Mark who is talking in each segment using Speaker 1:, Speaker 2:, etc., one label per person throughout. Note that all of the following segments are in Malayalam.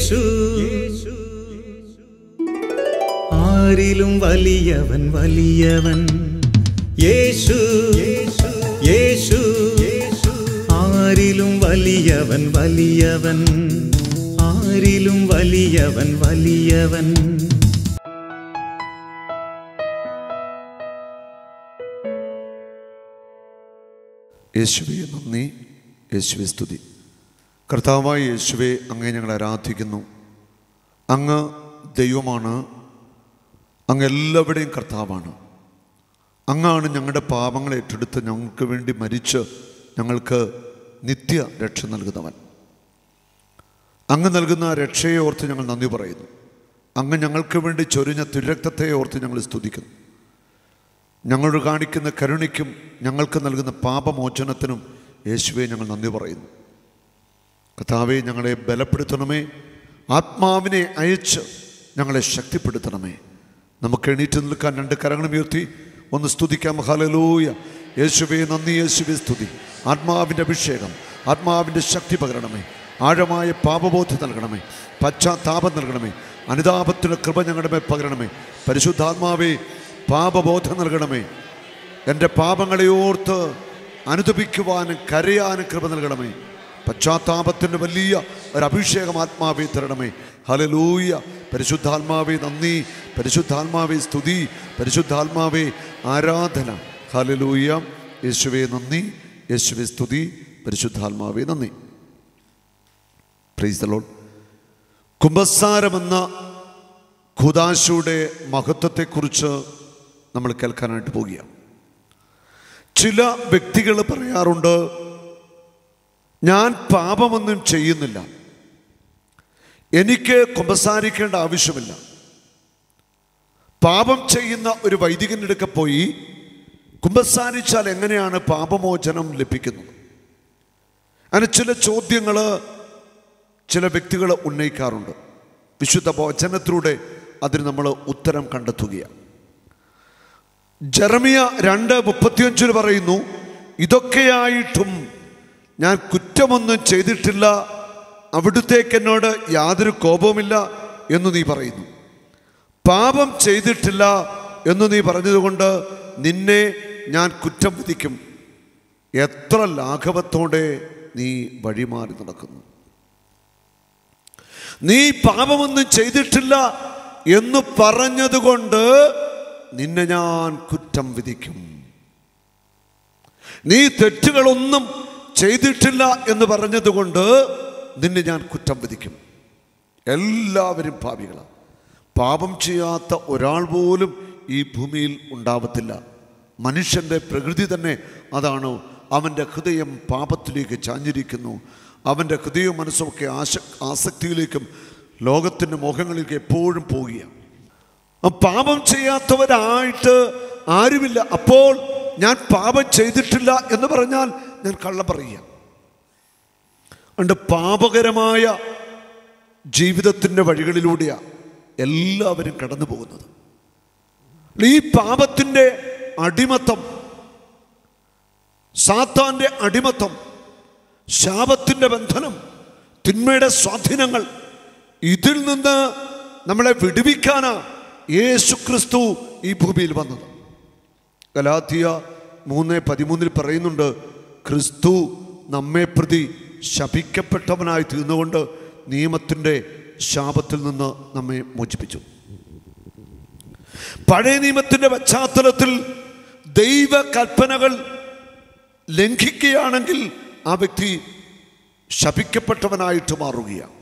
Speaker 1: യേശു ആരിലും വലിയവൻ വലിയവൻ യേശു യേശു ആരിലും വലിയവൻ വലിയവൻ ആരിലും വലിയവൻ വലിയവൻ.
Speaker 2: യേശുവേ നന്ദി, യേശുവേ സ്തുതി. കർത്താവായ യേശുവേ, അങ്ങേ ഞങ്ങൾ ആരാധിക്കുന്നു. അങ്ങ് ദൈവമാണ്, അങ്ങ് എല്ലാവരുടെയും കർത്താവാണ്. അങ്ങാണ് ഞങ്ങളുടെ പാപങ്ങളെ ഏറ്റെടുത്ത് ഞങ്ങൾക്ക് വേണ്ടി മരിച്ച് ഞങ്ങൾക്ക് നിത്യ രക്ഷ നൽകുന്നവൻ. അങ്ങ് നൽകുന്ന രക്ഷയെ ഓർത്ത് ഞങ്ങൾ നന്ദി പറയുന്നു. അങ്ങ് ഞങ്ങൾക്ക് വേണ്ടി ചൊരിഞ്ഞ തിരുരക്തത്തെ ഓർത്ത് ഞങ്ങൾ സ്തുതിക്കുന്നു. ഞങ്ങളോട് കാണിക്കുന്ന കരുണയ്ക്കും ഞങ്ങൾക്ക് നൽകുന്ന പാപമോചനത്തിനും യേശുവെ ഞങ്ങൾ നന്ദി പറയുന്നു. കർത്താവേ, ഞങ്ങളെ ബലപ്പെടുത്തണമേ, ആത്മാവിനെ അയച്ച് ഞങ്ങളെ ശക്തിപ്പെടുത്തണമേ. നമുക്ക് എണീറ്റ് നിൽക്കാൻ രണ്ട് കരങ്ങളും ഉയർത്തി ഒന്ന് സ്തുതിക്കാം. ഹല്ലേലൂയ. യേശുവേ നന്ദി, യേശുവേ സ്തുതി. ആത്മാവിൻ്റെ അഭിഷേകം, ആത്മാവിൻ്റെ ശക്തി പകരണമേ. ആഴമായ പാപബോധം നൽകണമേ, പശ്ചാത്താപം നൽകണമേ, അനുതാപത്തിൻ്റെ കൃപ ഞങ്ങളുടെ മേൽ പകരണമേ. പരിശുദ്ധാത്മാവേ, പാപബോധം നൽകണമേ. എൻ്റെ പാപങ്ങളെ ഓർത്ത് അനുതപിക്കുവാനും കരയാനും കൃപ നൽകണമേ. പശ്ചാത്താപത്തിൻ്റെ വലിയ ഒരു അഭിഷേകം ആത്മാവേ തരണമേ. ഹല്ലേലൂയ. പരിശുദ്ധാത്മാവേ നന്ദി, പരിശുദ്ധാത്മാവേ സ്തുതി, പരിശുദ്ധാത്മാവേ ആരാധന. ഹല്ലേലൂയ. യേശുവേ നന്ദി, യേശുവേ സ്തുതി, പരിശുദ്ധാത്മാവേ നന്ദി. Praise the Lord. കുമ്പസാരമെന്ന ഖുദാശയുടെ മഹത്വത്തെക്കുറിച്ച് നമ്മൾ കേൾക്കാനായിട്ട് പോവുകയാണ്. ചില വ്യക്തികൾ പറയാറുണ്ട്, ഞാൻ പാപമൊന്നും ചെയ്യുന്നില്ല, എനിക്ക് കുമ്പസാരിക്കേണ്ട ആവശ്യമില്ല. പാപം ചെയ്യുന്ന ഒരു വൈദികൻ്റെ അടുക്കൽ പോയി കുമ്പസാരിച്ചാൽ എങ്ങനെയാണ് പാപമോചനം ലഭിക്കുന്നത്? അങ്ങനെ ചില ചോദ്യങ്ങൾ ചില വ്യക്തികൾ ഉന്നയിക്കാറുണ്ട്. വിശുദ്ധ വചനത്തിലൂടെ അതിന് നമ്മൾ ഉത്തരം കണ്ടെത്തുകയാണ്. ജെറമിയ 2:35 പറയുന്നു, ഇതൊക്കെയായിട്ടും ഞാൻ കുറ്റമൊന്നും ചെയ്തിട്ടില്ല, അവിടുത്തേക്ക് എന്നോട് യാതൊരു കോപവുമില്ല എന്ന് നീ പറയുന്നു. പാപം ചെയ്തിട്ടില്ല എന്ന് നീ പറഞ്ഞതുകൊണ്ട് നിന്നെ ഞാൻ കുറ്റം വിധിക്കും. എത്ര ലാഘവത്തോടെ നീ വഴിമാറി നടക്കുന്നു. നീ പാപമൊന്നും ചെയ്തിട്ടില്ല എന്ന് പറഞ്ഞതുകൊണ്ട് നിന്നെ ഞാൻ കുറ്റം വിധിക്കും. നീ തെറ്റുകളൊന്നും ചെയ്തിട്ടില്ല എന്ന് പറഞ്ഞതുകൊണ്ട് നിന്നെ ഞാൻ കുറ്റം വിധിക്കും. എല്ലാവരും പാപികളാണ്. പാപം ചെയ്യാത്ത ഒരാൾ പോലും ഈ ഭൂമിയിൽ ഉണ്ടാവത്തില്ല. മനുഷ്യൻ്റെ പ്രകൃതി തന്നെ അതാണ്. അവൻ്റെ ഹൃദയം പാപത്തിലേക്ക് ചാഞ്ഞിരിക്കുന്നു. അവൻ്റെ ഹൃദയവും മനസ്സുമൊക്കെ ആസക്തിയിലേക്കും ലോകത്തിൻ്റെ മോഹങ്ങളിലേക്ക് എപ്പോഴും പോവുകയാണ്. പാപം ചെയ്യാത്തവരായിട്ട് ആരുമില്ല. അപ്പോൾ ഞാൻ പാപം ചെയ്തിട്ടില്ല എന്ന് പറഞ്ഞാൽ ഞാൻ കള്ളം പറയുക. അതുകൊണ്ട് പാപകരമായ ജീവിതത്തിൻ്റെ വഴികളിലൂടെയാണ് എല്ലാവരും കടന്നു പോകുന്നത്. ഈ പാപത്തിൻ്റെ അടിമത്തം, സാത്താൻ്റെ അടിമത്തം, ശാപത്തിൻ്റെ ബന്ധനം, തിന്മയുടെ സ്വാധീനങ്ങൾ, ഇതിൽ നിന്ന് നമ്മളെ വിടുവിക്കാനാണ് യേശുക്രിസ്തു ഈ ഭൂമിയിൽ വന്നത്. ഗലാത്യ 3:13 പറയുന്നുണ്ട്, ക്രിസ്തു നമ്മെ പ്രതി ശപിക്കപ്പെട്ടവനായി തീർന്നുകൊണ്ട് നിയമത്തിൻ്റെ ശാപത്തിൽ നിന്ന് നമ്മെ മോചിപ്പിച്ചു. പഴയ നിയമത്തിൻ്റെ പശ്ചാത്തലത്തിൽ ദൈവ കൽപ്പനകൾ ലംഘിക്കുകയാണെങ്കിൽ ആ വ്യക്തി ശപിക്കപ്പെട്ടവനായിട്ട് മാറുകയാണ്.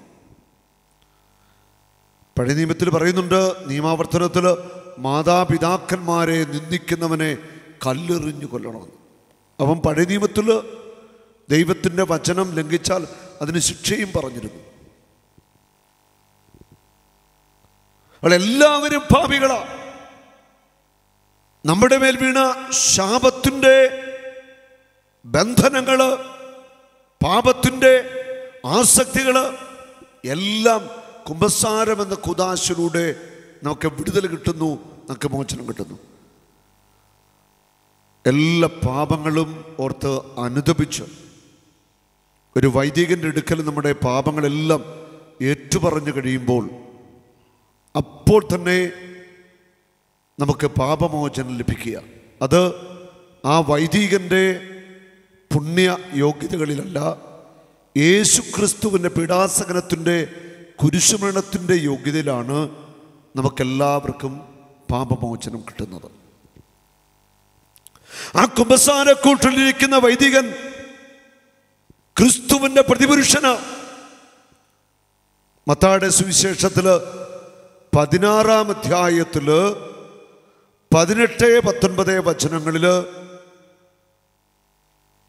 Speaker 2: പഴയ നിയമത്തിൽ പറയുന്നുണ്ട്, നിയമാവർത്തനത്തിൽ മാതാപിതാക്കന്മാരെ നിന്ദിക്കുന്നവനെ കല്ലെറിഞ്ഞു കൊല്ലണമെന്ന്. അവൻ പഴയ നിയമത്തിൽ ദൈവത്തിൻ്റെ വചനം ലംഘിച്ചാൽ അതിന് ശിക്ഷയും പറഞ്ഞിരുന്നു. എല്ലാവരും പാപികളാണ്. നമ്മുടെ മേൽ വീണ ശാപത്തിൻ്റെ ബന്ധനങ്ങള്, പാപത്തിൻ്റെ ആസക്തികള് എല്ലാം കുമ്പസാരം എന്ന ഖുദാശയിലൂടെ നമുക്ക് വിടുതൽ കിട്ടുന്നു, നമുക്ക് മോചനം കിട്ടുന്നു. എല്ലാ പാപങ്ങളും ഓർത്ത് അനുതപിച്ച് ഒരു വൈദികൻ്റെ അടുക്കൽ നമ്മുടെ പാപങ്ങളെല്ലാം ഏറ്റുപറഞ്ഞു കഴിയുമ്പോൾ അപ്പോൾ തന്നെ നമുക്ക് പാപമോചനം ലഭിക്കുക. അത് ആ വൈദികൻ്റെ പുണ്യ യോഗ്യതകളിലല്ല, യേശുക്രിസ്തുവിൻ്റെ പീഡാസകനത്തിൻ്റെ കുരിശുമരണത്തിൻ്റെ യോഗ്യതയിലാണ് നമുക്കെല്ലാവർക്കും പാപമോചനം കിട്ടുന്നത്. ആ കുമ്പസാരക്കൂട്ടിലിരിക്കുന്ന വൈദികൻ ക്രിസ്തുവിൻ്റെ പ്രതിപുരുഷന്. മത്തായിയുടെ സുവിശേഷത്തില് 16-ാം അധ്യായത്തില് 18-19 വചനങ്ങളില്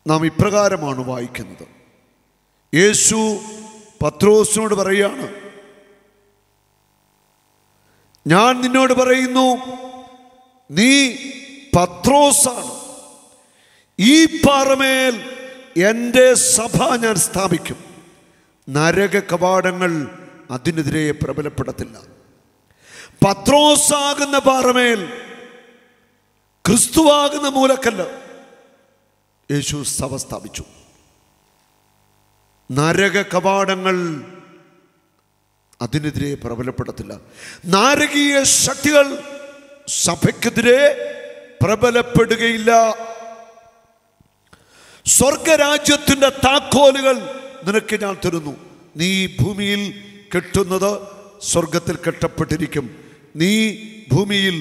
Speaker 2: നാം ഇപ്രകാരമാണ് വായിക്കുന്നത്. യേശു പത്രോസിനോട് പറയുകയാണ്, ഞാൻ നിന്നോട് പറയുന്നു, നീ പത്രോസാണ്, ഈ പാറമേൽ എൻ്റെ സഭ ഞാൻ സ്ഥാപിക്കും, നരക കവാടങ്ങൾ അതിനെതിരെ പ്രബലപ്പെടത്തില്ല. പത്രോസാകുന്ന പാറമേൽ, ക്രിസ്തുവാകുന്ന മൂലക്കല്ല് യേശു സഭ സ്ഥാപിച്ചു. നരക കവാടങ്ങൾ അതിനെതിരെ പ്രബലപ്പെടത്തില്ല. നാരകീയ ശക്തികൾ സഭയ്ക്കെതിരെ പ്രബലപ്പെടുകയില്ല. സ്വർഗരാജ്യത്തിൻ്റെ താക്കോലുകൾ നിനക്ക് ഞാൻ തരുന്നു. നീ ഭൂമിയിൽ കെട്ടുന്നത് സ്വർഗത്തിൽ കെട്ടപ്പെട്ടിരിക്കും, നീ ഭൂമിയിൽ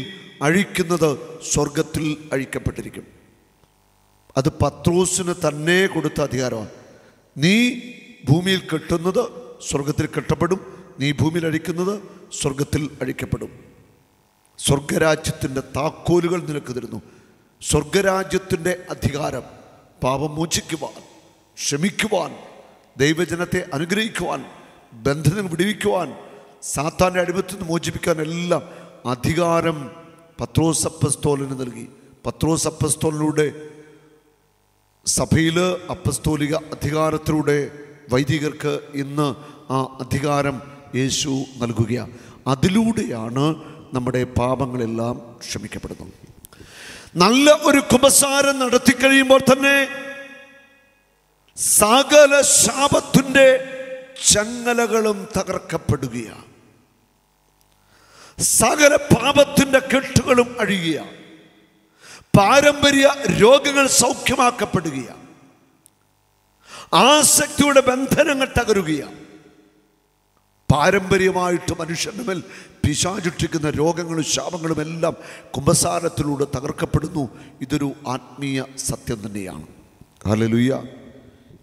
Speaker 2: അഴിക്കുന്നത് സ്വർഗത്തിൽ അഴിക്കപ്പെട്ടിരിക്കും. അത് പത്രോസിന് തന്നെ കൊടുത്ത അധികാരമാണ്. നീ ഭൂമിയിൽ കെട്ടുന്നത് സ്വർഗത്തിൽ കെട്ടപ്പെടും, നീ ഭൂമിയിൽ അഴിക്കുന്നത് സ്വർഗത്തിൽ അഴിക്കപ്പെടും. സ്വർഗരാജ്യത്തിൻ്റെ താക്കോലുകൾ നിനക്ക് തരുന്നു. സ്വർഗരാജ്യത്തിൻ്റെ അധികാരം പാപം മോചിക്കുവാൻ, ക്ഷമിക്കുവാൻ, ദൈവജനത്തെ അനുഗ്രഹിക്കുവാൻ, ബന്ധനം വിടുവിക്കുവാൻ, സാത്താൻ്റെ അടിമത്തിൽ നിന്ന് മോചിപ്പിക്കാൻ എല്ലാം അധികാരം പത്രോസ് അപ്പസ്തോലന് നൽകി. പത്രോസ് അപ്പസ്തോലിലൂടെ സഭയിൽ അപ്പസ്തോലിക അധികാരത്തിലൂടെ വൈദികർക്ക് ഇന്ന് ആ അധികാരം യേശു നൽകുകയാണ്. അതിലൂടെയാണ് നമ്മുടെ പാപങ്ങളെല്ലാം ക്ഷമിക്കപ്പെടുന്നത്. നല്ല ഒരു കുമ്പസാരം നടത്തി കഴിയുമ്പോൾ തന്നെ സകല ശാപത്തിൻ്റെ ചങ്ങലകളും തകർക്കപ്പെടുകയാണ്, സകല പാപത്തിൻ്റെ കെട്ടുകളും അഴിയുകയാണ്, പാരമ്പര്യ രോഗങ്ങൾ സൗഖ്യമാക്കപ്പെടുകയാണ്, ആസക്തിയുടെ ബന്ധനങ്ങൾ തകരുകയാണ്. പാരമ്പര്യമായിട്ട് മനുഷ്യന്റെ മേൽ പിശാചുഷ്ടിക്കുന്ന രോഗങ്ങളും ശാപങ്ങളും എല്ലാം കുമ്പസാരത്തിലൂടെ തകർക്കപ്പെടുന്നു. ഇതൊരു ആത്മീയ സത്യം തന്നെയാണ്. ഹല്ലേലൂയ.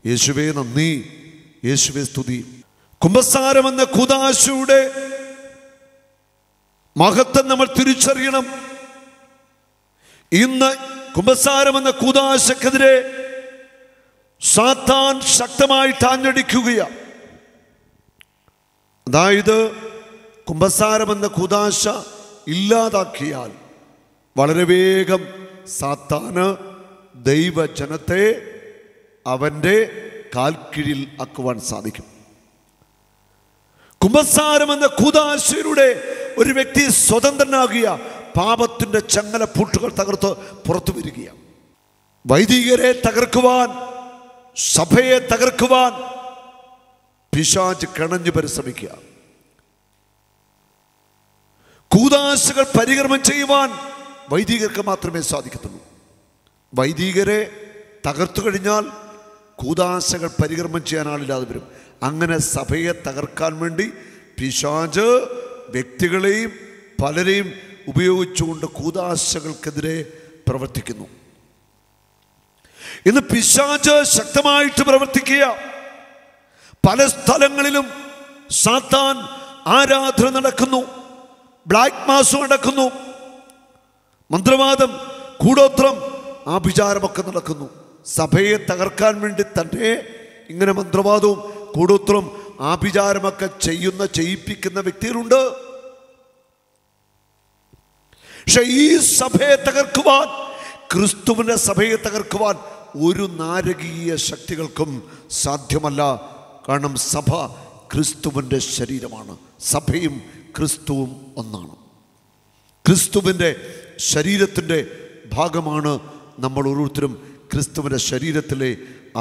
Speaker 2: യേശുവേ നന്ദി, യേശുവേ സ്തുതി. കുമ്പസാരം എന്ന കൂദാശയുടെ മഹത്വം നമ്മൾ തിരിച്ചറിയണം. ഇന്ന് കുമ്പസാരം എന്ന കൂദാശക്കെതിരെ സാത്താൻ ശക്തമായിട്ട് ആഞ്ഞടിക്കുകയാണ്. അതായത് കുമ്പസാരമെന്ന കൂദാശ ഇല്ലാതാക്കിയാൽ വളരെ വേഗം സാത്താന് ദൈവജനത്തെ അവൻ്റെ കാൽക്കീഴിൽ ആക്കുവാൻ സാധിക്കും. കുമ്പസാരമെന്ന കൂദാശയിലൂടെ ഒരു വ്യക്തി സ്വതന്ത്രനാകിയ പാപത്തിൻ്റെ ചങ്ങല പൂട്ടുകൾ തകർത്ത് പുറത്തു വരികയാണ്. വൈദികരെ തകർക്കുവാൻ, സഭയെ തകർക്കുവാൻ പിശാച് കിണഞ്ഞു പരിശ്രമിക്കുക. കൂദാശകൾ പരികർമ്മം ചെയ്യുവാൻ വൈദികർക്ക് മാത്രമേ സാധിക്കത്തുള്ളൂ. വൈദികരെ തകർത്തു കഴിഞ്ഞാൽ കൂദാശകൾ പരികർമ്മം ചെയ്യാൻ ആളില്ലാതെ വരും. അങ്ങനെ സഭയെ തകർക്കാൻ വേണ്ടി പിശാച് വ്യക്തികളെയും പലരെയും ഉപയോഗിച്ചുകൊണ്ട് കൂദാശകൾക്കെതിരെ പ്രവർത്തിക്കുന്നു. ഇന്ന് പിശാച് ശക്തമായിട്ട് പ്രവർത്തിക്കുക. പല സ്ഥലങ്ങളിലും സാത്താൻ ആരാധന നടക്കുന്നു, ബ്ലാക്ക് മാസ് നടക്കുന്നു, മന്ത്രവാദം, കൂടോത്രം, ആഭിചാരമൊക്കെ നടക്കുന്നു. സഭയെ തകർക്കാൻ വേണ്ടി തന്നെ ഇങ്ങനെ മന്ത്രവാദവും കൂടോത്രവും ആഭിചാരമൊക്കെ ചെയ്യിപ്പിക്കുന്ന വ്യക്തികളുണ്ട്. പക്ഷെ ഈ സഭയെ തകർക്കുവാൻ, ക്രിസ്തുവിൻ്റെ സഭയെ തകർക്കുവാൻ ഒരു നാരകീയ ശക്തികൾക്കും സാധ്യമല്ല. കാരണം സഭ ക്രിസ്തുവിൻ്റെ ശരീരമാണ്. സഭയും ക്രിസ്തുവും ഒന്നാണ്. ക്രിസ്തുവിൻ്റെ ശരീരത്തിൻ്റെ ഭാഗമാണ് നമ്മൾ ഓരോരുത്തരും. ക്രിസ്തുവിൻ്റെ ശരീരത്തിലെ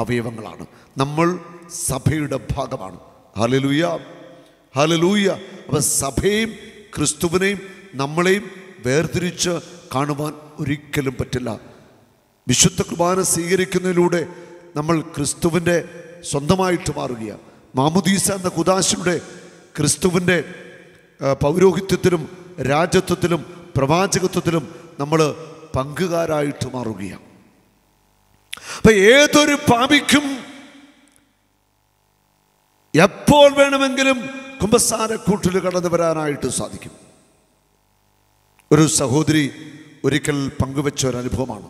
Speaker 2: അവയവങ്ങളാണ്. നമ്മൾ സഭയുടെ ഭാഗമാണ്. ഹല്ലേലൂയ. ഹല്ലേലൂയ. അപ്പം സഭയും ക്രിസ്തുവിനെയും നമ്മളെയും വേർതിരിച്ച് കാണുവാൻ ഒരിക്കലും പറ്റില്ല. വിശുദ്ധ കുർബാന സ്വീകരിക്കുന്നതിലൂടെ നമ്മൾ ക്രിസ്തുവിൻ്റെ സ്വന്തമായിട്ട് മാറുകയാണ്. മാമുദീസ എന്ന കുദാശയുടെ ക്രിസ്തുവിൻ്റെ പൗരോഹിത്യത്തിലും രാജത്വത്തിലും പ്രവാചകത്വത്തിലും നമ്മൾ പങ്കുകാരായിട്ട് മാറുകയാണ്. അപ്പം ഏതൊരു പാപിക്കും എപ്പോൾ വേണമെങ്കിലും കുമ്പസാരക്കൂട്ടിൽ കടന്നു വരാനായിട്ട് സാധിക്കും. ഒരു സഹോദരി ഒരിക്കൽ പങ്കുവെച്ച ഒരു അനുഭവമാണ്.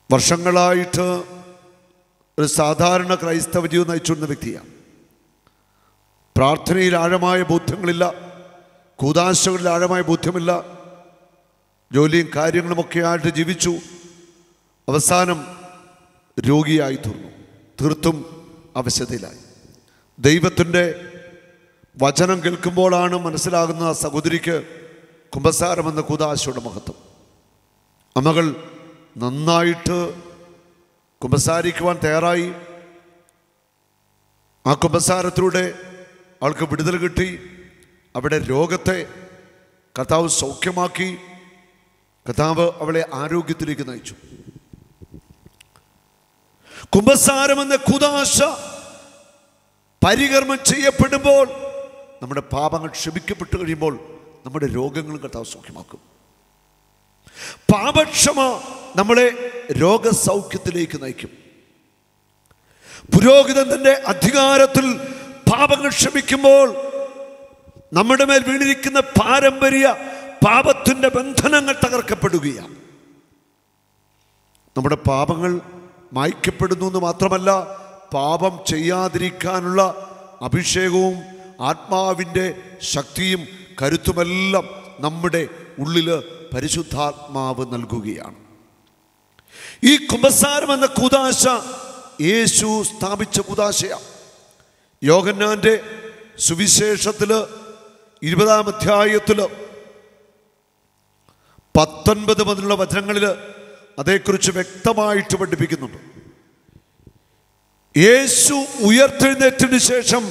Speaker 2: വർഷങ്ങളായിട്ട് ഒരു സാധാരണ ക്രൈസ്തവ ജീവിതം നയിച്ചുകൊണ്ട വ്യക്തിയാണ്. പ്രാർത്ഥനയിൽ ആഴമായ ബോധ്യങ്ങളില്ല, കൂദാശകളിൽ ആഴമായ ബോധ്യമില്ല, ജോലിയും കാര്യങ്ങളുമൊക്കെ ആയിട്ട് ജീവിച്ചു. അവസാനം രോഗിയായി തീർന്നു, തീർത്തും അവശതയിലായി. ദൈവത്തിൻ്റെ വചനം കേൾക്കുമ്പോഴാണ് മനസ്സിലാകുന്ന ആ സഹോദരിക്ക് കുമ്പസാരമെന്ന കൂദാശയുടെ മഹത്വം. അമ്മകൾ നന്നായിട്ട് കുമ്പസാരിക്കുവാൻ തയ്യാറായി. ആ കുമ്പസാരത്തിലൂടെ അവൾക്ക് വിടുതൽ കിട്ടി. അവിടെ രോഗത്തെ കർത്താവ് സൗഖ്യമാക്കി. കർത്താവ് അവളെ ആരോഗ്യത്തിലേക്ക് നയിച്ചു. കുമ്പസാരമെന്ന കൂദാശ പരികർമ്മം ചെയ്യപ്പെടുമ്പോൾ നമ്മുടെ പാപങ്ങൾ ക്ഷമിക്കപ്പെട്ടു കഴിയുമ്പോൾ നമ്മുടെ രോഗങ്ങളും കർത്താവ് സൗഖ്യമാക്കും. പാപക്ഷമ നമ്മളെ രോഗസൗഖ്യത്തിലേക്ക് നയിക്കും. പുരോഹിതന്റെ അധികാരത്തിൽ പാപങ്ങൾ ക്ഷമിക്കുമ്പോൾ നമ്മുടെ മേൽ വീണിരിക്കുന്ന പാരമ്പര്യ പാപത്തിന്റെ ബന്ധനങ്ങൾ തകർക്കപ്പെടുകയാണ്. നമ്മുടെ പാപങ്ങൾ മായ്ക്കപ്പെടുന്നു എന്ന് മാത്രമല്ല, പാപം ചെയ്യാതിരിക്കാനുള്ള അഭിഷേകവും ആത്മാവിൻ്റെ ശക്തിയും കരുത്തുമെല്ലാം നമ്മുടെ ഉള്ളിൽ പരിശുദ്ധാത്മാവ് നൽകുകയാണ്. ഈ കുമ്പസാരം എന്ന കൂദാശ യേശു സ്ഥാപിച്ച കൂദാശയാണ്. യോഹന്നാന്റെ സുവിശേഷത്തിൽ 20-ാം അധ്യായത്തിൽ 19 മുതലുള്ള വചനങ്ങളിൽ അതേക്കുറിച്ച് വ്യക്തമായിട്ട് പഠിപ്പിക്കുന്നുണ്ട്. യേശു ഉയർത്തെഴുന്നേറ്റതിന് ശേഷം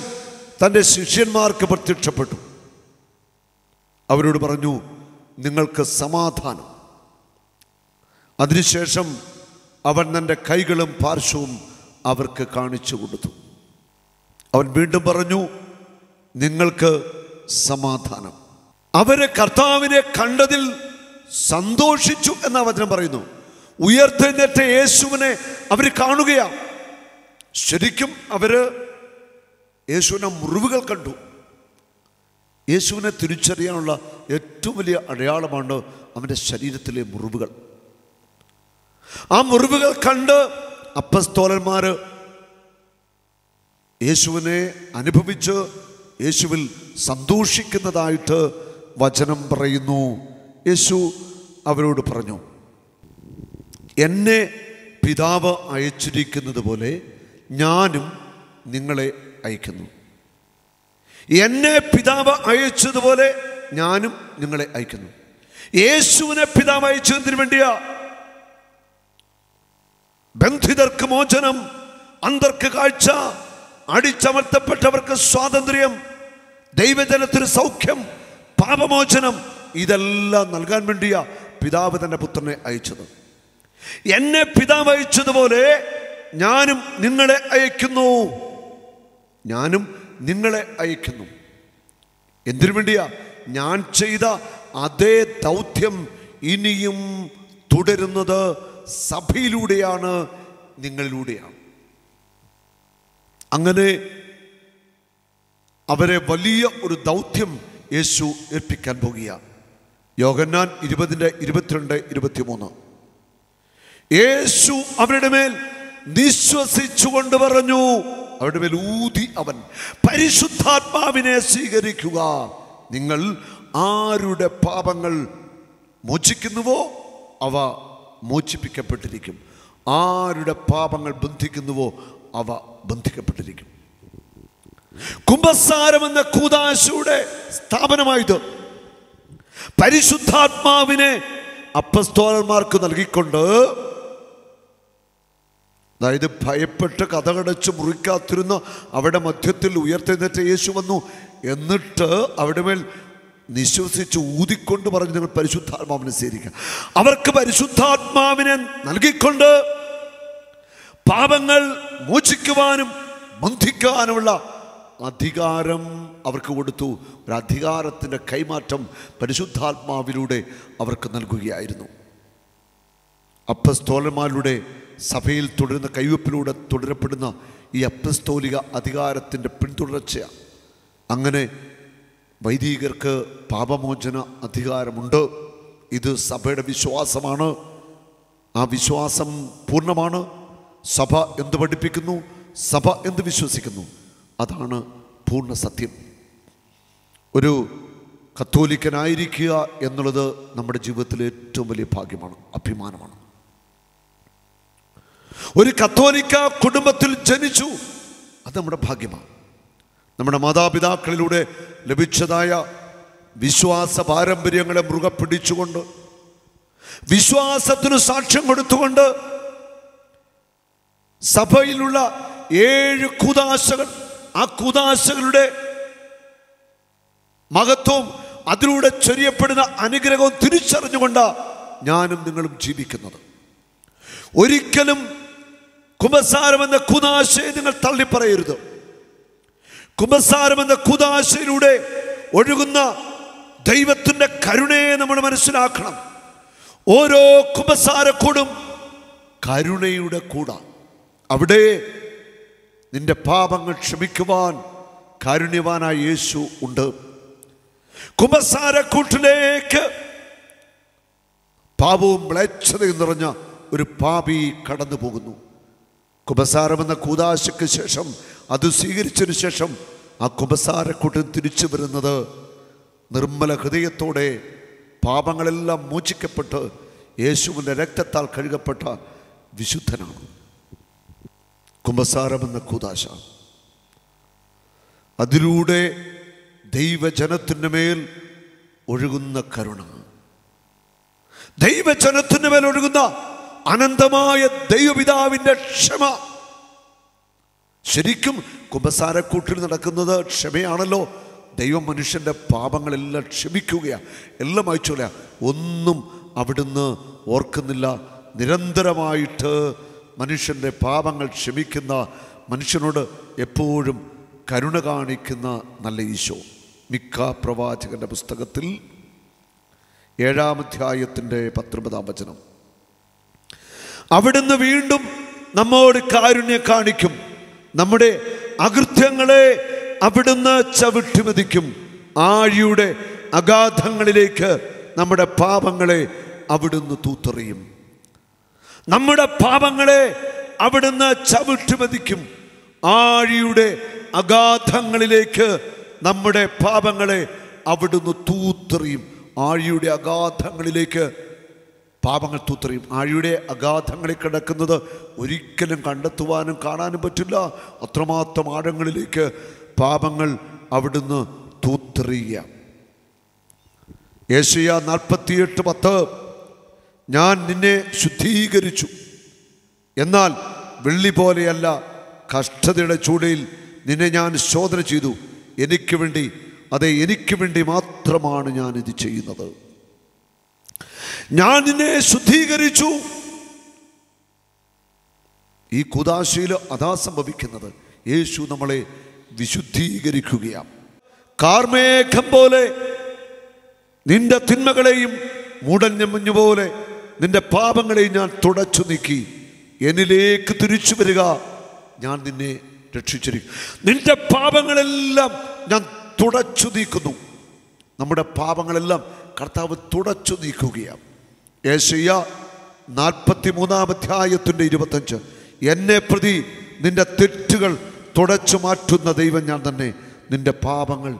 Speaker 2: തൻ്റെ ശിഷ്യന്മാർക്ക് പ്രത്യക്ഷപ്പെട്ടു. അവരോട് പറഞ്ഞു, നിങ്ങൾക്ക് സമാധാനം. അതിനുശേഷം അവൻ തൻ്റെ കൈകളും പാർശ്വവും അവർക്ക് കാണിച്ചു കൊടുത്തു. അവൻ വീണ്ടും പറഞ്ഞു, നിങ്ങൾക്ക് സമാധാനം. അവരെ കർത്താവിനെ കണ്ടതിൽ സന്തോഷിച്ചു എന്ന വചനം പറയുന്നു. ഉയർത്തെഴുന്നേറ്റ യേശുവിനെ അവർ കാണുകയാണ്. ശരിക്കും അവര് യേശുവിനെ മുറിവുകൾ കണ്ടു. യേശുവിനെ തിരിച്ചറിയാനുള്ള ഏറ്റവും വലിയ അടയാളമാണ് അവൻ്റെ ശരീരത്തിലെ മുറിവുകൾ. ആ മുറിവുകൾ കണ്ട് അപ്പസ്തോലന്മാർ യേശുവിനെ അനുഭവിച്ച് യേശുവിൽ സന്തോഷിക്കുന്നതായിട്ട് വചനം പറയുന്നു. യേശു അവരോട് പറഞ്ഞു, എന്നെ പിതാവ് അയച്ചിരിക്കുന്നത് പോലെ ഞാനും നിങ്ങളെ അയക്കുന്നു. എന്നെ പിതാവ് അയച്ചതുപോലെ ഞാനും നിങ്ങളെ അയക്കുന്നു. യേശുവിനെ പിതാവ് അയച്ചതിന് വേണ്ടിയാ. ബന്ധിതർക്ക് മോചനം, അന്ധർക്ക് കാഴ്ച, അടിച്ചമർത്തപ്പെട്ടവർക്ക് സ്വാതന്ത്ര്യം, ദൈവജനത്തിന് സൗഖ്യം, പാപമോചനം, ഇതെല്ലാം നൽകാൻ വേണ്ടിയാ പിതാവ് തൻ്റെ പുത്രനെ അയച്ചത്. എന്നെ പിതാവ് അയച്ചതുപോലെ ഞാനും നിങ്ങളെ അയക്കുന്നു. ഞാനും നിങ്ങളെ അയക്കുന്നു. എന്തിനു വേണ്ടിയാ? ഞാൻ ചെയ്ത അതേ ദൗത്യം ഇനിയും തുടരുന്നത് സഭയിലൂടെയാണ്, നിങ്ങളിലൂടെയാണ്. അങ്ങനെ അവരെ വലിയ ഒരു ദൗത്യം യേശു ഏൽപ്പിക്കാൻ പോകുകയാണ്. യോഹന്നാൻ 20:22-23 യേശു അവരുടെ മേൽ നിശ്വസിച്ചുകൊണ്ട് പറഞ്ഞു, അവരുടെ മേൽ ഊതി അവൻ, പരിശുദ്ധാത്മാവിനെ സ്വീകരിക്കുക. നിങ്ങൾ ആരുടെ പാപങ്ങൾ മോചിക്കുന്നുവോ അവ മോചിപ്പിക്കപ്പെട്ടിരിക്കും, ആരുടെ പാപങ്ങൾ ബന്ധിക്കുന്നുവോ അവ ബന്ധിക്കപ്പെട്ടിരിക്കും. കുമ്പസാരം എന്ന കൂദാശയുടെ സ്ഥാപനമായത് പരിശുദ്ധാത്മാവിനെ അപ്പസ്തോലന്മാർക്ക് നൽകിക്കൊണ്ട് അതായത് ഭയപ്പെട്ട് കതകടച്ച് മുറിക്കാത്തിരുന്ന അവിടെ മധ്യത്തിൽ ഉയർത്തെഴുന്നേറ്റ യേശു വന്നു. എന്നിട്ട് അവിടെ മേൽ നിശ്വസിച്ച് ഊതിക്കൊണ്ട് പറഞ്ഞു, നിങ്ങൾ പരിശുദ്ധാത്മാവിനെ സ്വീകരിക്കുക. അവർക്ക് പരിശുദ്ധാത്മാവിനെ നൽകിക്കൊണ്ട് പാപങ്ങൾ മോചിക്കുവാനും ബന്ധിക്കാനുമുള്ള അധികാരം അവർക്ക് കൊടുത്തു. ഒരു അധികാരത്തിൻ്റെ കൈമാറ്റം പരിശുദ്ധാത്മാവിലൂടെ അവർക്ക് നൽകുകയായിരുന്നു. അപ്പസ്തോലന്മാരുടെ സഭയിൽ തുടരുന്ന കൈവപ്പിലൂടെ തുടരപ്പെടുന്ന ഈ അപ്പസ്തോലിക അധികാരത്തിൻ്റെ പിന്തുടർച്ചയാണ്. അങ്ങനെ വൈദികർക്ക് പാപമോചന അധികാരമുണ്ട്. ഇത് സഭയുടെ വിശ്വാസമാണ്. ആ വിശ്വാസം പൂർണ്ണമാണ്. സഭ എന്ത് പഠിപ്പിക്കുന്നു, സഭ എന്ത് വിശ്വസിക്കുന്നു, അതാണ് പൂർണ്ണ സത്യം. ഒരു കത്തോലിക്കനായിരിക്കുക എന്നുള്ളത് നമ്മുടെ ജീവിതത്തിലെ ഏറ്റവും വലിയ ഭാഗ്യമാണ്, അഭിമാനമാണ്. ഒരു കത്തോലിക്ക കുടുംബത്തിൽ ജനിച്ചു, അത് നമ്മുടെ ഭാഗ്യമാണ്. നമ്മുടെ മാതാപിതാക്കളിലൂടെ ലഭിച്ചതായ വിശ്വാസ പാരമ്പര്യങ്ങളെ മുറുകെ പിടിച്ചുകൊണ്ട് വിശ്വാസത്തിന് സാക്ഷ്യം കൊടുത്തുകൊണ്ട് സഭയിലുള്ള 7 കൂദാശകൾ, ആ കൂദാശകളുടെ മഹത്വം, അതിലൂടെ ചൊരിയപ്പെടുന്ന അനുഗ്രഹവും തിരിച്ചറിഞ്ഞുകൊണ്ടാണ് ഞാനും നിങ്ങളും ജീവിക്കുന്നത്. ഒരിക്കലും കുമ്പസാരമെന്ന കൂദാശയെ നിങ്ങൾ തള്ളിപ്പറയരുത്. കുമ്പസാരമെന്ന കൂദാശയിലൂടെ ഒഴുകുന്ന ദൈവത്തിൻ്റെ കരുണയെ നമ്മൾ മനസ്സിലാക്കണം. ഓരോ കുമ്പസാരക്കൂടും കരുണയുടെ കൂടാണ്. അവിടെ നിന്റെ പാപങ്ങൾ ക്ഷമിക്കുവാൻ കാരുണ്യവാനായ യേശു ഉണ്ട്. കുമ്പസാരക്കൂട്ടിലേക്ക് പാപവും മ്ലേച്ഛതയും നിറഞ്ഞ ഒരു പാപി കടന്നു പോകുന്നു. കുമ്പസാരമെന്ന കൂദാശയ്ക്ക് ശേഷം, അത് സ്വീകരിച്ചതിന് ശേഷം ആ കുമ്പസാരക്കൂട്ടം തിരിച്ചു വരുന്നത് നിർമ്മല ഹൃദയത്തോടെ പാപങ്ങളെല്ലാം മോചിക്കപ്പെട്ട് യേശുവിൻ്റെ രക്തത്താൽ കഴുകപ്പെട്ട വിശുദ്ധനാണ്. കുമ്പസാരമെന്ന കൂദാശ, അതിലൂടെ ദൈവജനത്തിൻ്റെ മേൽ ഒഴുകുന്ന കരുണ, ദൈവജനത്തിൻ്റെ മേൽ ഒഴുകുന്ന അനന്തമായ ദൈവപിതാവിൻ്റെ ക്ഷമ. ശരിക്കും കുമ്പസാരക്കൂട്ടിൽ നടക്കുന്നത് ക്ഷമയാണല്ലോ. ദൈവം മനുഷ്യൻ്റെ പാപങ്ങളെല്ലാം ക്ഷമിക്കുകയാണ്, എല്ലാം അയച്ചോല, ഒന്നും അവിടുന്ന് ഓർക്കുന്നില്ല. നിരന്തരമായിട്ട് മനുഷ്യൻ്റെ പാപങ്ങൾ ക്ഷമിക്കുന്ന, മനുഷ്യനോട് എപ്പോഴും കരുണ കാണിക്കുന്ന നല്ല ഈശോ. മിക്ക പ്രവാചകന്റെ പുസ്തകത്തിൽ 7-ാം അധ്യായത്തിൻ്റെ 19-ാം വചനം, അവിടുന്ന് വീണ്ടും നമ്മോട് കാരുണ്യം കാണിക്കും, നമ്മുടെ അകൃത്യങ്ങളെ അവിടുന്ന് ചവിട്ടിമതിക്കും, ആഴിയുടെ അഗാധങ്ങളിലേക്ക് നമ്മുടെ പാപങ്ങളെ അവിടുന്ന് തൂത്തെറിയും. നമ്മുടെ പാപങ്ങളെ അവിടുന്ന് ചവിട്ടിമതിക്കും, ആഴിയുടെ അഗാധങ്ങളിലേക്ക് നമ്മുടെ പാപങ്ങളെ അവിടുന്ന് തൂത്തെറിയും. ആഴിയുടെ അഗാധങ്ങളിലേക്ക് പാപങ്ങൾ തൂത്തെറിയും. ആഴിയുടെ അഗാധങ്ങളിൽ കിടക്കുന്നത് ഒരിക്കലും കണ്ടെത്തുവാനും കാണാനും പറ്റില്ല. അത്രമാത്രം ആഴങ്ങളിലേക്ക് പാപങ്ങൾ അവിടുന്ന് തൂത്തെറിയുക. യെശയ്യാ 48:10, ഞാൻ നിന്നെ ശുദ്ധീകരിച്ചു, എന്നാൽ വെള്ളി പോലെയല്ല, കഷ്ടതയുടെ ചൂടയിൽ നിന്നെ ഞാൻ ശോധന ചെയ്തു, എനിക്ക് വേണ്ടി, അതെ എനിക്ക് വേണ്ടി മാത്രമാണ് ഞാൻ ഇത് ചെയ്യുന്നത്. ഞാൻ നിന്നെ ശുദ്ധീകരിച്ചു. ഈ കൂദാശയിൽ അതാ സംഭവിക്കുന്നത്. യേശു നമ്മളെ വിശുദ്ധീകരിക്കുകയാണ്. കാർമേഘം പോലെ നിന്റെ തിന്മകളെയും മൂടഞ്ഞ മഞ്ഞുപോലെ നിന്റെ പാപങ്ങളെയും ഞാൻ തുടച്ചു നീക്കി. എന്നിലേക്ക് തിരിച്ചു വരിക, ഞാൻ നിന്നെ രക്ഷിച്ചിരിക്കും. നിന്റെ പാപങ്ങളെല്ലാം ഞാൻ തുടച്ചു നീക്കുന്നു. നമ്മുടെ പാപങ്ങളെല്ലാം കർത്താവ് തുടച്ചു നീക്കുകയാണ്. യെശയ്യാ 43-ാം അധ്യായത്തിൻ്റെ 25, എന്നെ പ്രതി നിന്റെ തെറ്റുകൾ തുടച്ചു മാറ്റുന്ന ദൈവം ഞാൻ തന്നെ, നിന്റെ പാപങ്ങൾ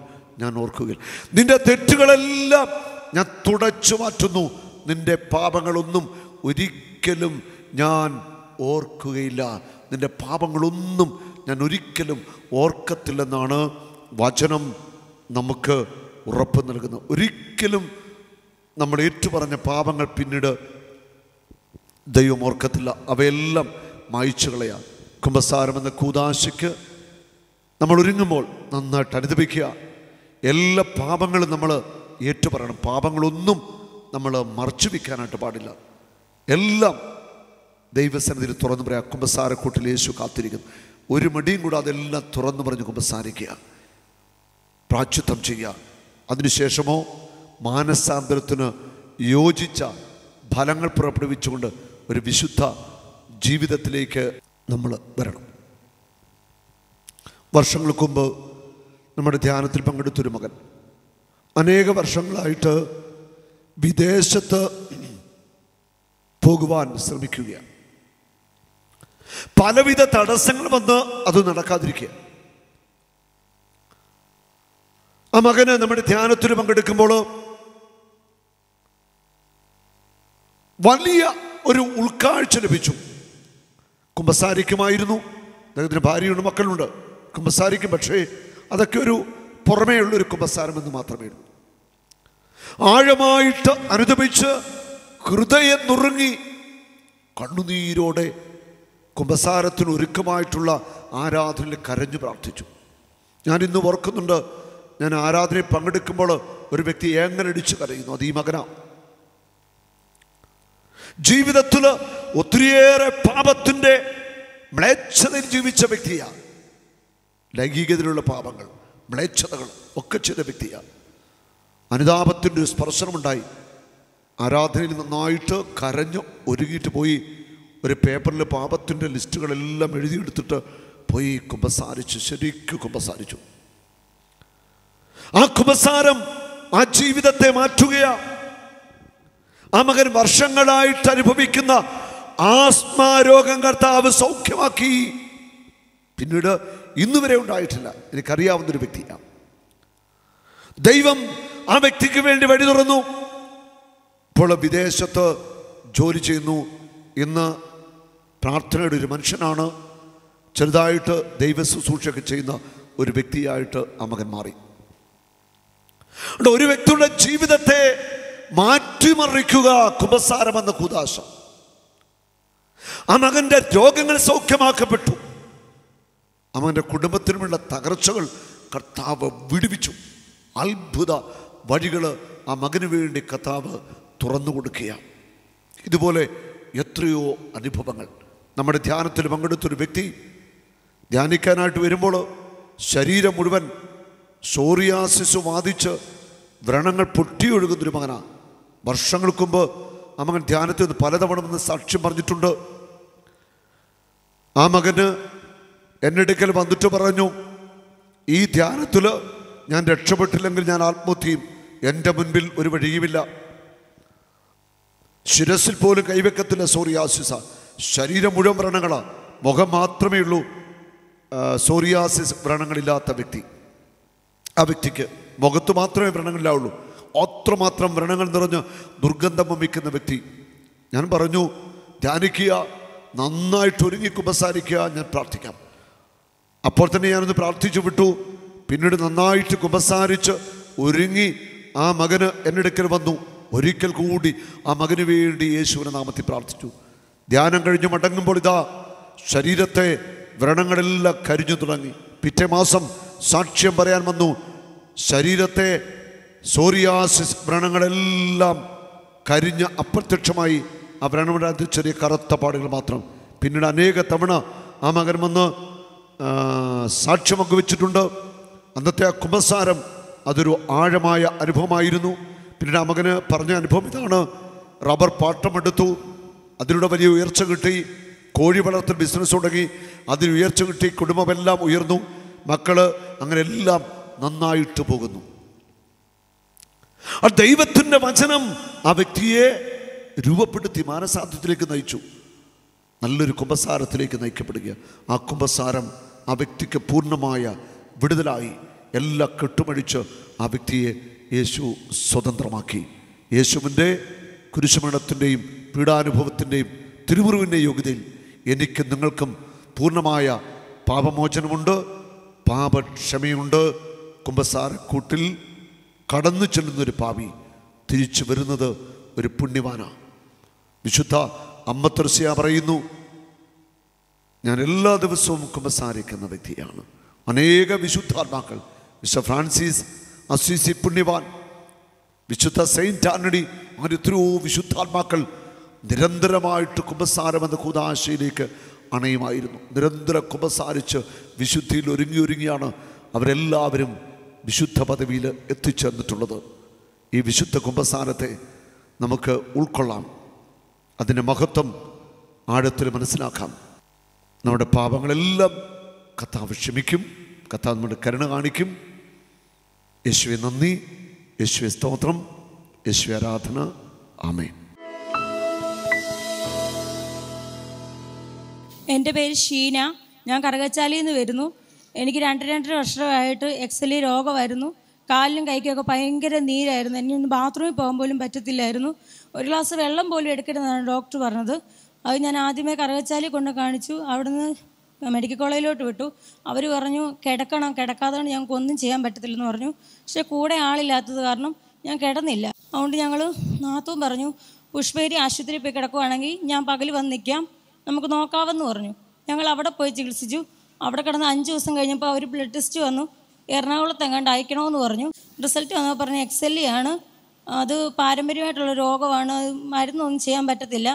Speaker 2: ഞാൻ ഓർക്കുകയില്ല. നിന്റെ തെറ്റുകളെല്ലാം ഞാൻ തുടച്ചു മാറ്റുന്നു, നിന്റെ പാപങ്ങളൊന്നും ഒരിക്കലും ഞാൻ ഓർക്കുകയില്ല. നിന്റെ പാപങ്ങളൊന്നും ഞാൻ ഒരിക്കലും ഓർക്കത്തില്ലെന്നാണ് വചനം നമുക്ക് ഉറപ്പ് നൽകുന്നത്. ഒരിക്കലും നമ്മൾ ഏറ്റുപറഞ്ഞ പാപങ്ങൾ പിന്നീട് ദൈവം ഓർക്കത്തില്ല. അവയെല്ലാം മായ്ച്ചു കളയാം. കുമ്പസാരം എന്ന കൂദാശയ്ക്ക് നമ്മൾ ഒരുങ്ങുമ്പോൾ നന്നായിട്ട് അനുദപിക്കുക. എല്ലാ പാപങ്ങളും നമ്മൾ ഏറ്റുപറയണം. പാപങ്ങളൊന്നും നമ്മൾ മറച്ചു വയ്ക്കാനായിട്ട് പാടില്ല. എല്ലാം ദൈവസന്നിധിയിൽ തുറന്നു പറയാം. കുമ്പസാരക്കൂട്ടിൽ യേശു കാത്തിരിക്കുന്നു. ഒരു മടിയും കൂടെ അതെല്ലാം തുറന്നു പറഞ്ഞ് കുമ്പസാരിക്കുക, പ്രായശ്ചിത്തം ചെയ്യുക. അതിനുശേഷമോ മാനസാന്തരത്തിന് യോജിച്ച ഫലങ്ങൾ പുറപ്പെടുവിച്ചുകൊണ്ട് ഒരു വിശുദ്ധ ജീവിതത്തിലേക്ക് നമ്മൾ വരണം. വർഷങ്ങൾക്ക് മുമ്പ് നമ്മുടെ ധ്യാനത്തിൽ പങ്കെടുത്തൊരു മകൻ അനേക വർഷങ്ങളായിട്ട് വിദേശത്ത് പോകുവാൻ ശ്രമിക്കുകയാണ്. പലവിധ തടസ്സങ്ങൾ വന്ന് അത് നടക്കാതിരിക്കുക. ആ മകന് നമ്മുടെ ധ്യാനത്തിൽ പങ്കെടുക്കുമ്പോൾ വലിയ ഒരു ഉൾക്കാഴ്ച ലഭിച്ചു. കുമ്പസാരിക്കുമായിരുന്നു, അദ്ദേഹത്തിന് ഭാര്യയുണ്ട്, മക്കളുണ്ട്, കുമ്പസാരിക്കും. പക്ഷേ അതൊക്കെ ഒരു പുറമേ ഉള്ളൊരു കുമ്പസാരമെന്ന് മാത്രമേ ഉള്ളൂ. ആഴമായിട്ട് അനുദപിച്ച് ഹൃദയം നുറുങ്ങി കണ്ണുനീരോടെ കുമ്പസാരത്തിന് ഒരുക്കമായിട്ടുള്ള ആരാധനയിൽ കരഞ്ഞു പ്രാർത്ഥിച്ചു. ഞാനിന്ന് ഓർക്കുന്നുണ്ട്, ഞാൻ ആരാധനയിൽ പങ്കെടുക്കുമ്പോൾ ഒരു വ്യക്തി ഏങ്ങലടിച്ച് കരയുന്നു. അത് ഈ മകനാണ്. ജീവിതത്തിൽ ഒത്തിരിയേറെ പാപത്തിൻ്റെ മ്ലേച്ഛതയിൽ ജീവിച്ച വ്യക്തിയാണ്. ലൈംഗികതയിലുള്ള പാപങ്ങൾ, മ്ലേച്ഛതകൾ ഒക്കെ ചെയ്ത വ്യക്തിയാണ്. അനുതാപത്തിൻ്റെ ഒരു സ്പർശനമുണ്ടായി. ആരാധനയിൽ നന്നായിട്ട് കരഞ്ഞു ഒരുങ്ങിയിട്ട് പോയി ഒരു പേപ്പറിൽ പാപത്തിൻ്റെ ലിസ്റ്റുകളെല്ലാം എഴുതിയെടുത്തിട്ട് പോയി കുമ്പസാരിച്ചു. ശരിക്കും കുമ്പസാരിച്ചു. ആ കുമ്പസാരം ആ ജീവിതത്തെ മാറ്റുകയാണ്. ആ മകൻ വർഷങ്ങളായിട്ട് അനുഭവിക്കുന്ന ആസ്മാരോഗം കർത്താവ് സൗഖ്യമാക്കി. പിന്നീട് ഇന്നുവരെ ഉണ്ടായിട്ടില്ല. എനിക്കറിയാവുന്നൊരു വ്യക്തിയാണ്. ദൈവം ആ വ്യക്തിക്ക് വേണ്ടി വഴി തുറന്നു. ഇപ്പോൾ വിദേശത്ത് ജോലി ചെയ്യുന്നു. ഇന്ന് പ്രാർത്ഥനയുടെ ഒരു മനുഷ്യനാണ്. ചെറുതായിട്ട് ദൈവ ശുശ്രൂഷയൊക്കെ ചെയ്യുന്ന ഒരു വ്യക്തിയായിട്ട് ആ മകൻ മാറി. ഒരു വ്യക്തിയുടെ ജീവിതത്തെ മാറ്റിമറിക്കുക കുമ്പസാരം എന്ന കൂദാശ. ആ മകൻ്റെ രോഗങ്ങൾ സൗഖ്യമാക്കപ്പെട്ടു. ആ മകൻ്റെ കുടുംബത്തിനുമുള്ള തകർച്ചകൾ കർത്താവ് വിടുവിച്ചു. അത്ഭുത വഴികൾ ആ മകന് വേണ്ടി കർത്താവ് തുറന്നു കൊടുക്കുക. ഇതുപോലെ എത്രയോ അനുഭവങ്ങൾ. നമ്മുടെ ധ്യാനത്തിൽ പങ്കെടുത്തൊരു വ്യക്തി ധ്യാനിക്കാനായിട്ട് വരുമ്പോൾ ശരീരം മുഴുവൻ സോറിയാസിസ് ബാധിച്ച് വ്രണങ്ങൾ പൊട്ടിയൊഴുകുന്നൊരു മകനാണ്. വർഷങ്ങൾക്ക് മുമ്പ് ആ മകൻ ധ്യാനത്തിൽ നിന്ന് പലതവണ വന്ന് സാക്ഷ്യം പറഞ്ഞിട്ടുണ്ട്. ആ മകന് എൻ്റെ അടുക്കൽ വന്നിട്ട് പറഞ്ഞു, ഈ ധ്യാനത്തിൽ ഞാൻ രക്ഷപ്പെട്ടില്ലെങ്കിൽ ഞാൻ ആത്മഹത്യയും, എൻ്റെ മുൻപിൽ ഒരു വഴിയുമില്ല. ശിരസിൽ പോലും കൈവെക്കത്തില്ല സോറിയാസിസ. ശരീരം മുഴുവൻ വ്രണങ്ങളാണ്, മുഖം മാത്രമേ ഉള്ളൂ സോറിയാസിസ് വ്രണങ്ങളില്ലാത്ത വ്യക്തി. ആ വ്യക്തിക്ക് മുഖത്ത് മാത്രമേ വ്രണങ്ങളില്ലാവുള്ളൂ. അത്രമാത്രം വ്രണങ്ങൾ നിറഞ്ഞ് ദുർഗന്ധം വമിക്കുന്ന വ്യക്തി. ഞാൻ പറഞ്ഞു, ധ്യാനിക്കുക, നന്നായിട്ട് ഒരുങ്ങി കുമ്പസാരിക്കുക, ഞാൻ പ്രാർത്ഥിക്കാം. അപ്പോൾ തന്നെ ഞാനൊന്ന് പ്രാർത്ഥിച്ചു വിട്ടു. പിന്നീട് നന്നായിട്ട് കുമ്പസാരിച്ച് ഒരുങ്ങി ആ മകന് എൻ്റെ അടുക്കൽ വന്നു. ഒരിക്കൽ കൂടി ആ മകന് വേണ്ടി യേശുവിൻ്റെ നാമത്തിൽ പ്രാർത്ഥിച്ചു. ധ്യാനം കഴിഞ്ഞ് മടങ്ങുമ്പോൾ ഇതാ ശരീരത്തെ വ്രണങ്ങളെല്ലാം കരിഞ്ഞു തുടങ്ങി. പിറ്റേ മാസം സാക്ഷ്യം പറയാൻ വന്നു. ശരീരത്തെ സോറിയാസിസ് വ്രണങ്ങളെല്ലാം കരിഞ്ഞ് അപ്രത്യക്ഷമായി. ആ വ്രണങ്ങളുടെ ചെറിയ കറുത്ത പാടുകൾ മാത്രം. പിന്നീട് അനേക തവണ ആ മകൻ വന്ന് സാക്ഷ്യം പങ്കുവെച്ചിട്ടുണ്ട്. അന്നത്തെ ആ കുമ്പസാരം അതൊരു ആഴമായ അനുഭവമായിരുന്നു. പിന്നീട് ആ മകന് പറഞ്ഞ അനുഭവം ഇതാണ്: റബ്ബർ പാട്ടമെടുത്തു, അതിലൂടെ വലിയ ഉയർച്ച കിട്ടി. കോഴി വളർത്തൽ ബിസിനസ് തുടങ്ങി, അതിൽ ഉയർച്ച കിട്ടി. കുടുംബമെല്ലാം ഉയർന്നു, മക്കള്, അങ്ങനെ എല്ലാം നന്നായിട്ട് പോകുന്നു. ആ ദൈവത്തിൻ്റെ വചനം ആ വ്യക്തിയെ രൂപപ്പെടുത്തി മാനസാന്തരത്തിലേക്ക് നയിച്ചു. നല്ലൊരു കുമ്പസാരത്തിലേക്ക് നയിക്കപ്പെടുക. ആ കുമ്പസാരം ആ വ്യക്തിക്ക് പൂർണ്ണമായ വിടുതലായി. എല്ലാം കെട്ടുമഴിച്ച് ആ വ്യക്തിയെ യേശു സ്വതന്ത്രമാക്കി. യേശുവിൻ്റെ കുരിശുമരണത്തിൻ്റെയും പീഡാനുഭവത്തിൻ്റെയും തിരുമുറിവിൻ്റെ യോഗ്യതയിൽ എനിക്ക് നിങ്ങൾക്കും പൂർണ്ണമായ പാപമോചനമുണ്ട്, പാപക്ഷമയുണ്ട്. കുമ്പസാരക്കൂട്ടിൽ കടന്നു ചെല്ലുന്നൊരു പാപി തിരിച്ചു വരുന്നത് ഒരു പുണ്യവാനാണ്. വിശുദ്ധ അമ്മ തെരേസ്യ പറയുന്നു, ഞാൻ എല്ലാ ദിവസവും കുമ്പസാരിക്കുന്ന വ്യക്തിയാണ്. അനേക വിശുദ്ധാത്മാക്കൾ, വിശുദ്ധ ഫ്രാൻസിസ് അസീസി പുണ്യവാൻ, വിശുദ്ധ സെയിൻറ്റ് ആന്റണി, അങ്ങനെ എത്രയോ വിശുദ്ധാത്മാക്കൾ നിരന്തരമായിട്ട് കുമ്പസാരം എന്ന കൂദാശയിലേക്ക് അണയുമായിരുന്നു. നിരന്തരം കുമ്പസാരിച്ച് വിശുദ്ധിയിൽ ഒരുങ്ങിയാണ് അവരെല്ലാവരും വിശുദ്ധ പദവിയിൽ എത്തിച്ചേർന്നിട്ടുള്ളത്. ഈ വിശുദ്ധ കുമ്പസാരത്തെ നമുക്ക് ഉൾക്കൊള്ളാം, അതിൻ്റെ മഹത്വം ആഴത്തിൽ മനസ്സിലാക്കാം. നമ്മുടെ പാപങ്ങളെല്ലാം കർത്താവ് ക്ഷമിക്കും, കർത്താവ് നമ്മുടെ കരുണ കാണിക്കും. യേശുവെ നന്ദി, യേശുവെ സ്തോത്രം, യേശുവെ ആരാധന. ആമേൻ.
Speaker 3: എൻ്റെ പേര് ഷീന. ഞാൻ കറുകച്ചാലിയിൽ നിന്ന് വരുന്നു. എനിക്ക് 2.5 വർഷമായിട്ട് എക്സലി രോഗമായിരുന്നു. കാലിലും കൈക്കൊക്കെ ഭയങ്കര നീരായിരുന്നു. എന്നെ ബാത്റൂമിൽ പോകാൻ പോലും പറ്റത്തില്ലായിരുന്നു. ഒരു ഗ്ലാസ് വെള്ളം പോലും എടുക്കരുതെന്നാണ് ഡോക്ടർ പറഞ്ഞത്. അത് ഞാൻ ആദ്യമേ കറുകച്ചാലി കൊണ്ട് കാണിച്ചു. അവിടുന്ന് മെഡിക്കൽ കോളേജിലോട്ട് വിട്ടു. അവർ പറഞ്ഞു കിടക്കാതെ ഞങ്ങൾക്ക് ഒന്നും ചെയ്യാൻ പറ്റത്തില്ലെന്ന് പറഞ്ഞു. പക്ഷേ കൂടെ ആളില്ലാത്തത് കാരണം ഞാൻ കിടന്നില്ല. അതുകൊണ്ട് ഞങ്ങൾ നാത്തൂൻ പറഞ്ഞു, പുഷ്പേരി ആശുപത്രിയിൽ പോയി കിടക്കുവാണെങ്കിൽ ഞാൻ പകൽ വന്ന് നിൽക്കാം, നമുക്ക് നോക്കാമെന്ന് പറഞ്ഞു. ഞങ്ങൾ അവിടെ പോയി ചികിത്സിച്ചു. അവിടെ കിടന്ന് 5 ദിവസം കഴിഞ്ഞപ്പോൾ അവർ ബ്ലഡ് ടെസ്റ്റ് വന്നു. എറണാകുളത്ത് എങ്ങാണ്ട് അയക്കണമെന്ന് പറഞ്ഞു. റിസൾട്ട് വന്നപ്പോൾ പറഞ്ഞു എക്സെല്ലി ആണ്, അത് പാരമ്പര്യമായിട്ടുള്ള രോഗമാണ്, മരുന്നൊന്നും ചെയ്യാൻ പറ്റത്തില്ല.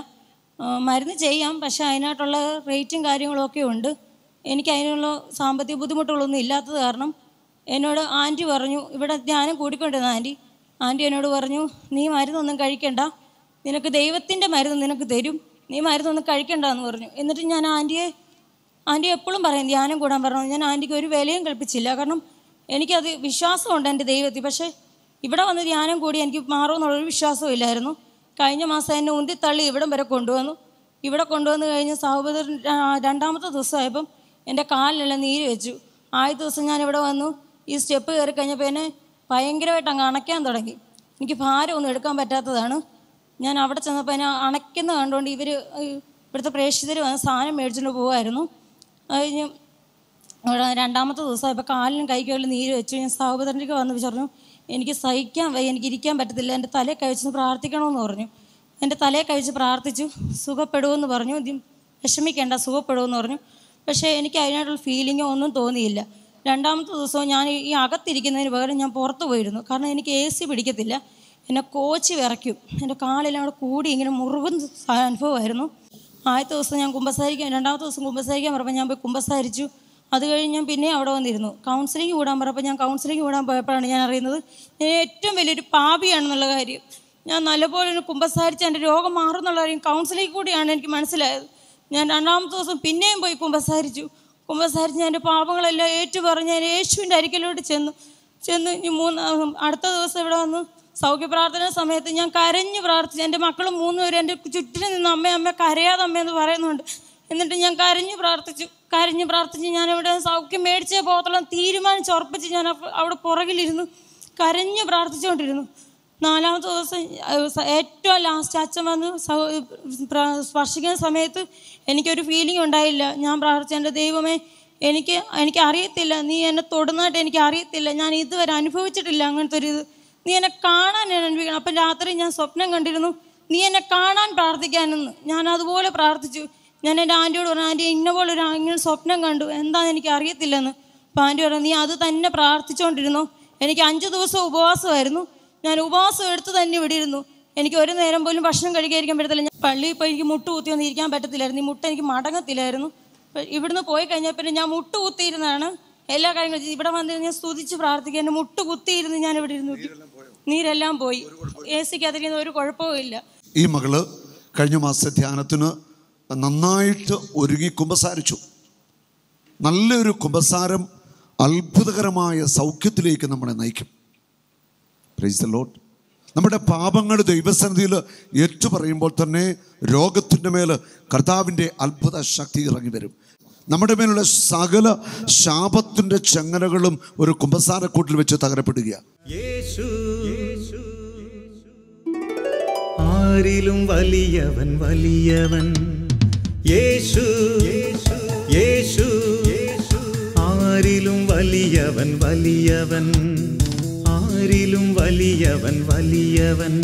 Speaker 3: മരുന്ന് ചെയ്യാം, പക്ഷേ അതിനായിട്ടുള്ള റേറ്റും കാര്യങ്ങളൊക്കെ ഉണ്ട്. എനിക്ക് അതിനുള്ള സാമ്പത്തിക ബുദ്ധിമുട്ടുകളൊന്നും ഇല്ലാത്തത് കാരണം എന്നോട് ആൻറ്റി പറഞ്ഞു, ഇവിടെ ഞാനും കൂടിക്കൊണ്ടിരുന്ന ആൻറ്റി എന്നോട് പറഞ്ഞു, നീ മരുന്നൊന്നും കഴിക്കണ്ട, നിനക്ക് ദൈവത്തിൻ്റെ മരുന്ന് നിനക്ക് തരും, നീ മരുന്നൊന്നും കഴിക്കണ്ടെന്ന് പറഞ്ഞു. എന്നിട്ട് ഞാൻ ആൻറ്റി എപ്പോഴും പറയും ധ്യാനം കൂടാൻ പറഞ്ഞു. ഞാൻ ആൻറ്റിക്ക് ഒരു വിലയും കൽപ്പിച്ചില്ല, കാരണം എനിക്കത് വിശ്വാസമുണ്ട് എൻ്റെ ദൈവത്തിൽ. പക്ഷേ ഇവിടെ വന്ന് ധ്യാനം കൂടി എനിക്ക് മാറുമെന്നുള്ളൊരു വിശ്വാസവും ഇല്ലായിരുന്നു. കഴിഞ്ഞ മാസം എന്നെ ഉന്തിത്തള്ളി ഇവിടം വരെ കൊണ്ടുവന്നു. ഇവിടെ കൊണ്ടുവന്ന് കഴിഞ്ഞ് സഹോദരൻ 2ാമത്തെ ദിവസമായപ്പം എൻ്റെ കാലിലെല്ലാം നീര് വെച്ചു. ആദ്യ ദിവസം ഞാൻ ഇവിടെ വന്നു, ഈ സ്റ്റെപ്പ് കയറി കഴിഞ്ഞപ്പോൾ എന്നെ ഭയങ്കരമായിട്ട് അങ്ങ് അണയ്ക്കാൻ തുടങ്ങി. എനിക്ക് ഭാരമൊന്നും എടുക്കാൻ പറ്റാത്തതാണ്. ഞാൻ അവിടെ ചെന്നപ്പോൾ എന്നെ അണയ്ക്കുന്ന കണ്ടുകൊണ്ട് ഇവിടുത്തെ പ്രേക്ഷിതർ വന്ന് സാധനം മേടിച്ചുകൊണ്ട് പോകുമായിരുന്നു. കഴിഞ്ഞ് 2ാമത്തെ ദിവസമായപ്പോൾ കാലിനും കൈക്കും നീര് വെച്ചു. ഞാൻ സഹോദരനിലേക്ക് വന്ന് പറഞ്ഞു, എനിക്ക് സഹിക്കാൻ വയ്യ, എനിക്ക് ഇരിക്കാൻ പറ്റത്തില്ല, എൻ്റെ തലയെ കഴിച്ച് പ്രാർത്ഥിക്കണമെന്ന് പറഞ്ഞു. എൻ്റെ തലയെ കഴിച്ച് പ്രാർത്ഥിച്ചു, സുഖപ്പെടുമെന്ന് പറഞ്ഞു. വിഷമിക്കേണ്ട, സുഖപ്പെടുമെന്ന് പറഞ്ഞു. പക്ഷേ എനിക്ക് അതിനായിട്ടുള്ള ഫീലിങ്ങോ ഒന്നും തോന്നിയില്ല. 2ാമത്തെ ദിവസവും ഞാൻ ഈ അകത്തിരിക്കുന്നതിന് പകരം ഞാൻ പുറത്ത് പോയിരുന്നു. കാരണം എനിക്ക് AC പിടിക്കത്തില്ല, എന്നെ കോച്ച് വിറയ്ക്കും, എൻ്റെ കാലെല്ലാം അവിടെ കൂടി ഇങ്ങനെ മുറിവുന്ന അനുഭവമായിരുന്നു. ആദ്യത്തെ ദിവസം ഞാൻ 2ാമത്തെ ദിവസം കുമ്പസാരിക്കാൻ പറഞ്ഞപ്പോൾ ഞാൻ പോയി കുമ്പസാരിച്ചു. അത് കഴിഞ്ഞ് ഞാൻ പിന്നെ അവിടെ വന്നിരുന്നു. കൗൺസിലിംഗ് കൂടാൻ പറഞ്ഞപ്പോൾ ഞാൻ കൗൺസിലിംഗ് കൂടാൻ പോയപ്പോഴാണ് ഞാൻ അറിയുന്നത് ഞാൻ ഏറ്റവും വലിയൊരു പാപിയാണെന്നുള്ള കാര്യം. ഞാൻ നല്ലപോലെ കുമ്പസാരിച്ച് എൻ്റെ രോഗം മാറുന്നുള്ള കാര്യം കൗൺസിലിംഗ് കൂടിയാണ് എനിക്ക് മനസ്സിലായത്. ഞാൻ 2ാമത്തെ ദിവസം പിന്നെയും പോയി കുമ്പസാരിച്ച് ഞാൻ എൻ്റെ പാപങ്ങളെല്ലാം ഏറ്റുപറഞ്ഞ് ഞാൻ യേശുവിൻ്റെ അരികിലോട്ട് ചെന്നു. അടുത്ത ദിവസം ഇവിടെ വന്ന് സൗഖ്യ പ്രാർത്ഥന സമയത്ത് ഞാൻ കരഞ്ഞ് പ്രാർത്ഥിച്ചു. എൻ്റെ മക്കളും 3 പേരും എൻ്റെ ചുറ്റിനും നിന്ന് അമ്മ കരയാതെ അമ്മയെന്ന് പറയുന്നുണ്ട്. എന്നിട്ട് ഞാൻ കരഞ്ഞ് പ്രാർത്ഥിച്ച് ഞാനിവിടെ സൗഖ്യം മേടിച്ചേ പോകത്തോളം തീരുമാനിച്ചുറപ്പിച്ച് ഞാൻ അവിടെ പുറകിലിരുന്നു കരഞ്ഞ് പ്രാർത്ഥിച്ചുകൊണ്ടിരുന്നു. 4ാമത്തെ ദിവസം ഏറ്റവും ലാസ്റ്റ് അച്ഛൻ വന്ന് സ്പർശിക്കുന്ന സമയത്ത് എനിക്കൊരു ഫീലിംഗ് ഉണ്ടായില്ല. ഞാൻ പ്രാർത്ഥിച്ച എൻ്റെ ദൈവമേ, എനിക്ക് അറിയത്തില്ല, നീ എന്നെ തൊടുന്നതായിട്ട് എനിക്ക് അറിയത്തില്ല, ഞാൻ ഇതുവരെ അനുഭവിച്ചിട്ടില്ല അങ്ങനത്തെ ഒരു ഇത്, നീ എന്നെ കാണാൻ ഞാൻ അനുഭവിക്കണം. അപ്പം രാത്രി ഞാൻ സ്വപ്നം കണ്ടിരുന്നു, നീ എന്നെ കാണാൻ പ്രാർത്ഥിക്കാനെന്ന്. ഞാൻ അതുപോലെ പ്രാർത്ഥിച്ചു. ഞാൻ എൻ്റെ ആൻറ്റിയോട് പറഞ്ഞു, ആൻറ്റി ഇങ്ങനെ സ്വപ്നം കണ്ടു, എന്താണെന്ന് എനിക്ക് അറിയത്തില്ലെന്ന്. അപ്പം ആൻറ്റി പറഞ്ഞു, നീ അത് തന്നെ പ്രാർത്ഥിച്ചുകൊണ്ടിരുന്നു. എനിക്ക് 5 ദിവസം ഉപവാസമായിരുന്നു. ഞാൻ ഉപവാസം എടുത്ത് തന്നെ ഇവിടെ ഇരുന്നു. എനിക്ക് ഒരു നേരം പോലും ഭക്ഷണം കഴിക്കാതിരിക്കാൻ പറ്റത്തില്ല. ഞാൻ പള്ളിയിൽ പോയി എനിക്ക് മുട്ട് കുത്തി ഒന്നും ഇരിക്കാൻ പറ്റത്തില്ലായിരുന്നു. ഈ മുട്ട എനിക്ക് മടങ്ങത്തില്ലായിരുന്നു. ഇവിടുന്ന് പോയി കഴിഞ്ഞപ്പോൾ ഞാൻ മുട്ട് കുത്തിയിരുന്നാണ് എല്ലാ കാര്യങ്ങളും. ഇവിടെ വന്ന് ഞാൻ സ്തുതിച്ച് പ്രാർത്ഥിക്കുക, എൻ്റെ മുട്ട് കുത്തിയിരുന്ന് ഞാൻ ഇവിടെ ഇരുന്നു. നീരെല്ലാം പോയി. AC-ക്ക് അതിന് ഒരു കുഴപ്പവും ഇല്ല.
Speaker 2: ഈ മകള് കഴിഞ്ഞ മാസത്തെ ധ്യാനത്തിന് നന്നായിട്ട് ഒരുങ്ങി കുമ്പസാരിച്ചു. നല്ലൊരു കുമ്പസാരം അത്ഭുതകരമായ സൗഖ്യത്തിലേക്ക് നമ്മളെ നയിക്കും. Price the Lord. നമ്മുടെ പാപങ്ങൾ ദൈവസന്നിധിയിൽ ഏറ്റുപറയുമ്പോൾ തന്നെ രോഗത്തിൻ്റെ മേൽ കർത്താവിൻ്റെ അത്ഭുത ശക്തി ഇറങ്ങി വരും. നമ്മുടെ മേലുള്ള സകല ശാപത്തിൻ്റെ ചങ്ങലകളും ഒരു കുമ്പസാരക്കൂട്ടിൽ വെച്ച് തകരപ്പെടുകയാണ്.
Speaker 1: ആരിലും വലിയവൻ വലിയവൻ യേശു, യേശു ആരിലും വലിയവൻ വലിയവൻ, ആരിലും വലിയവൻ വലിയവൻ.